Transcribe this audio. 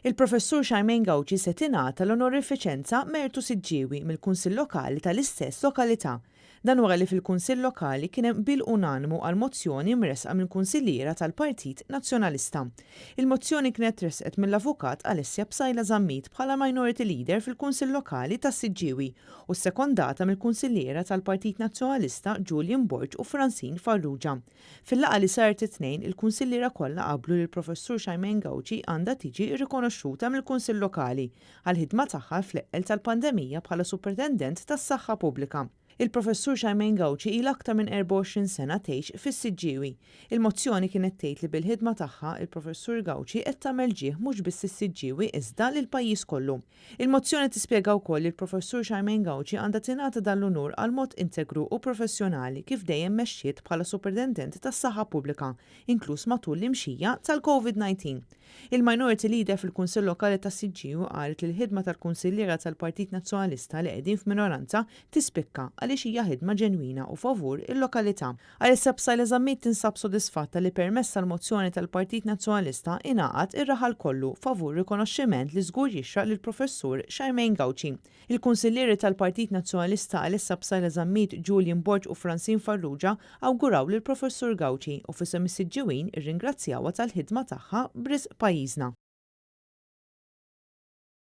Il-professur Xarmejn Gawċi se tingħata l-onorifiċenza Mertu Siġġiewi mill-Kunsill Lokali tal-istess lokalità. Dan wara li fil-Kunsill Lokali kien hemm bil unanimu għal mozzjoni mresqa mill-Kunsilliera tal-Partit Nazzjonalista. Il-mozzjoni kienet tresqet mill-Avukat Alessia Bsajla Żammit bħala Minority Leader fil-Kunsill Lokali tas-Siġġiewi u ssekondata mill-Kunsilliera tal-Partit Nazzjonalista Julian Borġ u Francine Farrugia. Fil-laqgħa li saret it-tnejn, il-Kunsilliera kollha qablu li l-Professur Xarmejn Gawċi għandha tiġi rikonoxxuta mill-Kunsill Lokali għall-ħidma tagħha fl-eqqel tal-pandemija bħala Superintendent tas-Saħħa Pubblika. Il-professur Xarmejn Gawċi ilha aktar minn 24 sena tgħix fis-Siġġiewi. Il-mozzjoni kienet tgħid li bil-ħidma tagħha il-professur Gawċi qed tagħmel ġieħ mhux biss is-Siġġiewi iżda lill-pajjiż kollu. Il-mozzjoni tispjega wkoll li l-professur Xarmejn Gawċi għandha tingħata dan l-unur għal mod integru u professjonali kif dejjem mexxiet bħala Superintendent tas-Saħħa Pubblika, inkluż matul l-imxija tal-COVID-19. Il-Minority Leader fil-Kunsill Lokali tas-Siġġiewi qalet li l-ħidma tal-Kunsilliera tal-Partit Nazzjonalista li qegħdin f'minoranza tispikka għaliex hija ħidma ġenwina u favur il-lokalità. Alessia Bsajla Żammit tinsab sodisfatta li permezz tal-mozzjoni tal-Partit Nazzjonalista ingħaqad ir-raħal kollu favur rikonoxximent li żgur jixraq lill-professur Xarmejn Gawċi. Il-Kunsillieri tal-Partit Nazzjonalista Alessia Bsajla Żammit, Julian Borġ u Francine Farrugia awguraw lill-professur Gawċi u f'isem is-Siġġiewin irringrazzjawha tal-ħidma tagħha b'risq pajjiżna.